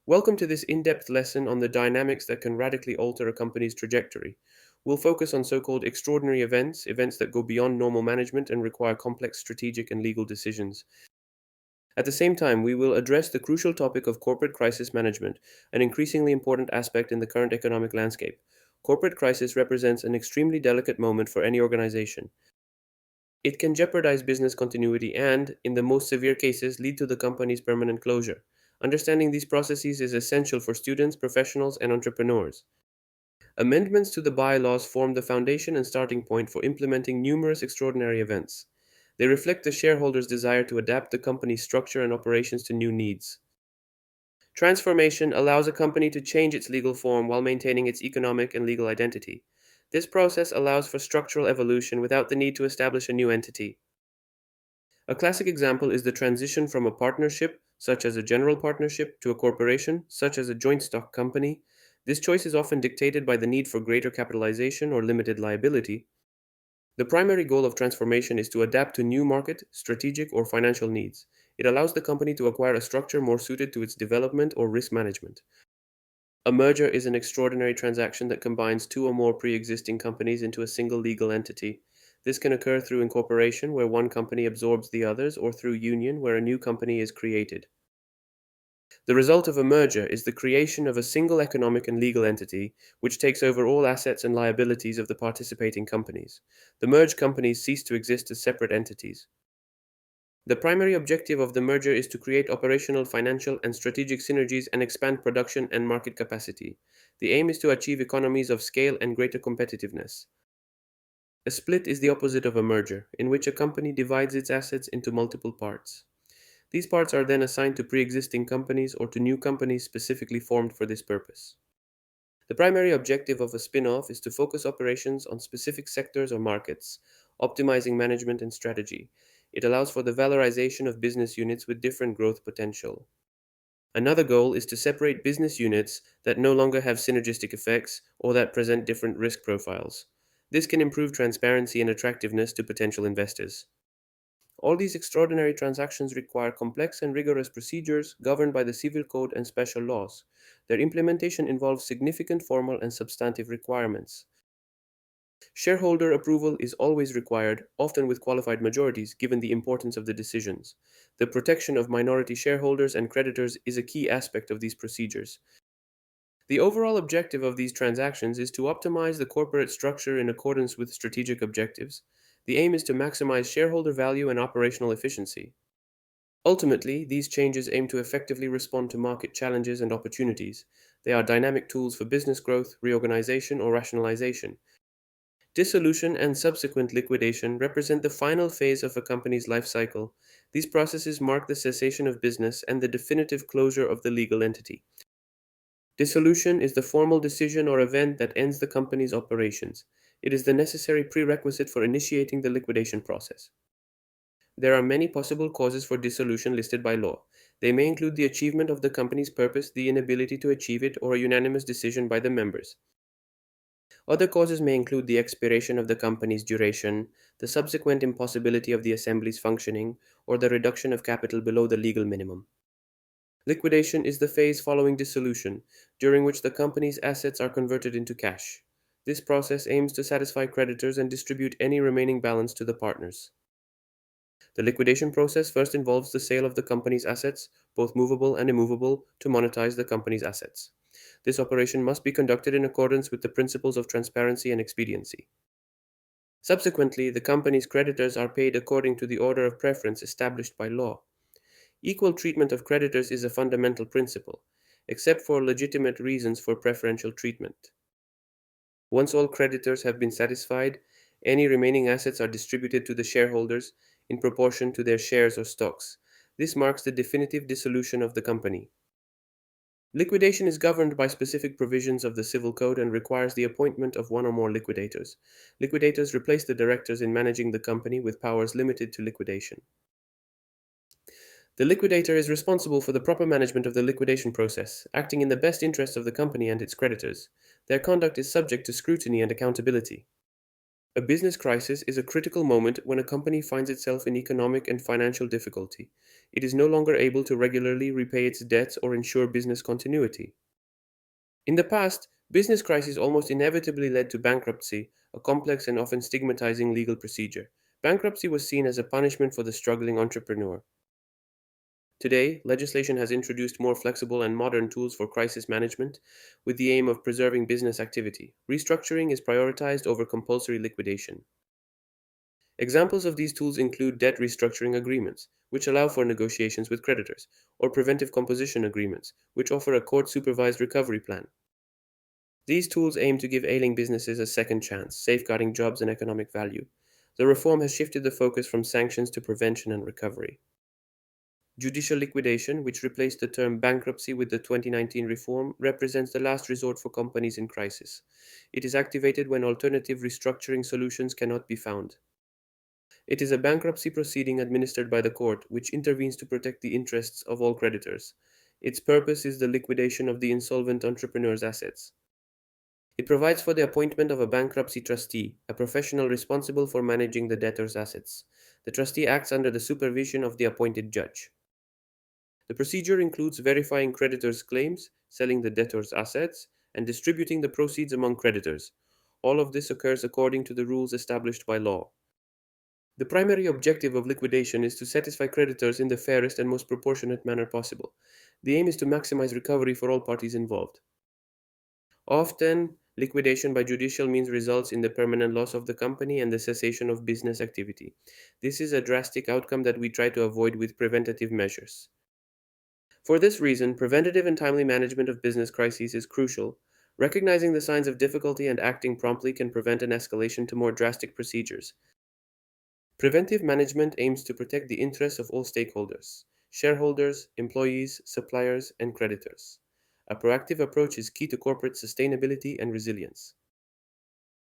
Welcome to this in-depth lesson on the dynamics that can radically alter a company's trajectory. We'll focus on so-called extraordinary events, events that go beyond normal management and require complex strategic and legal decisions. At the same time, we will address the crucial topic of corporate crisis management, an increasingly important aspect in the current economic landscape. Corporate crisis represents an extremely delicate moment for any organization. It can jeopardize business continuity and, in the most severe cases, lead to the company's permanent closure. Understanding these processes is essential for students, professionals, and entrepreneurs. Amendments to the bylaws form the foundation and starting point for implementing numerous extraordinary events. They reflect the shareholders' desire to adapt the company's structure and operations to new needs. Transformation allows a company to change its legal form while maintaining its economic and legal identity. This process allows for structural evolution without the need to establish a new entity. A classic example is the transition from a partnership, such as a general partnership, to a corporation, such as a joint stock company. This choice is often dictated by the need for greater capitalization or limited liability. The primary goal of transformation is to adapt to new market, strategic, or financial needs. It allows the company to acquire a structure more suited to its development or risk management. A merger is an extraordinary transaction that combines two or more pre-existing companies into a single legal entity. This can occur through incorporation, where one company absorbs the others, or through union, where a new company is created. The result of a merger is the creation of a single economic and legal entity, which takes over all assets and liabilities of the participating companies. The merged companies cease to exist as separate entities. The primary objective of the merger is to create operational, financial, and strategic synergies and expand production and market capacity. The aim is to achieve economies of scale and greater competitiveness. A split is the opposite of a merger, in which a company divides its assets into multiple parts. These parts are then assigned to pre-existing companies or to new companies specifically formed for this purpose. The primary objective of a spin-off is to focus operations on specific sectors or markets, optimizing management and strategy. It allows for the valorization of business units with different growth potential. Another goal is to separate business units that no longer have synergistic effects or that present different risk profiles. This can improve transparency and attractiveness to potential investors. All these extraordinary transactions require complex and rigorous procedures governed by the civil code and special laws. Their implementation involves significant formal and substantive requirements. Shareholder approval is always required, often with qualified majorities, given the importance of the decisions. The protection of minority shareholders and creditors is a key aspect of these procedures. The overall objective of these transactions is to optimize the corporate structure in accordance with strategic objectives. The aim is to maximize shareholder value and operational efficiency. Ultimately, these changes aim to effectively respond to market challenges and opportunities. They are dynamic tools for business growth, reorganization, or rationalization. Dissolution and subsequent liquidation represent the final phase of a company's life cycle. These processes mark the cessation of business and the definitive closure of the legal entity. Dissolution is the formal decision or event that ends the company's operations. It is the necessary prerequisite for initiating the liquidation process. There are many possible causes for dissolution listed by law. They may include the achievement of the company's purpose, the inability to achieve it, or a unanimous decision by the members. Other causes may include the expiration of the company's duration, the subsequent impossibility of the assembly's functioning, or the reduction of capital below the legal minimum. Liquidation is the phase following dissolution, during which the company's assets are converted into cash. This process aims to satisfy creditors and distribute any remaining balance to the partners. The liquidation process first involves the sale of the company's assets, both movable and immovable, to monetize the company's assets. This operation must be conducted in accordance with the principles of transparency and expediency. Subsequently, the company's creditors are paid according to the order of preference established by law. Equal treatment of creditors is a fundamental principle, except for legitimate reasons for preferential treatment. Once all creditors have been satisfied, any remaining assets are distributed to the shareholders in proportion to their shares or stocks. This marks the definitive dissolution of the company. Liquidation is governed by specific provisions of the Civil Code and requires the appointment of one or more liquidators. Liquidators replace the directors in managing the company with powers limited to liquidation. The liquidator is responsible for the proper management of the liquidation process, acting in the best interests of the company and its creditors. Their conduct is subject to scrutiny and accountability. A business crisis is a critical moment when a company finds itself in economic and financial difficulty. It is no longer able to regularly repay its debts or ensure business continuity. In the past, business crises almost inevitably led to bankruptcy, a complex and often stigmatizing legal procedure. Bankruptcy was seen as a punishment for the struggling entrepreneur. Today, legislation has introduced more flexible and modern tools for crisis management with the aim of preserving business activity. Restructuring is prioritized over compulsory liquidation. Examples of these tools include debt restructuring agreements, which allow for negotiations with creditors, or preventive composition agreements, which offer a court supervised recovery plan. These tools aim to give ailing businesses a second chance, safeguarding jobs and economic value. The reform has shifted the focus from sanctions to prevention and recovery. Judicial liquidation, which replaced the term bankruptcy with the 2019 reform, represents the last resort for companies in crisis. It is activated when alternative restructuring solutions cannot be found. It is a bankruptcy proceeding administered by the court, which intervenes to protect the interests of all creditors. Its purpose is the liquidation of the insolvent entrepreneur's assets. It provides for the appointment of a bankruptcy trustee, a professional responsible for managing the debtor's assets. The trustee acts under the supervision of the appointed judge. The procedure includes verifying creditors' claims, selling the debtor's assets, and distributing the proceeds among creditors. All of this occurs according to the rules established by law. The primary objective of liquidation is to satisfy creditors in the fairest and most proportionate manner possible. The aim is to maximize recovery for all parties involved. Often, liquidation by judicial means results in the permanent loss of the company and the cessation of business activity. This is a drastic outcome that we try to avoid with preventative measures. For this reason, preventative and timely management of business crises is crucial. Recognizing the signs of difficulty and acting promptly can prevent an escalation to more drastic procedures. Preventive management aims to protect the interests of all stakeholders: shareholders, employees, suppliers, and creditors. A proactive approach is key to corporate sustainability and resilience.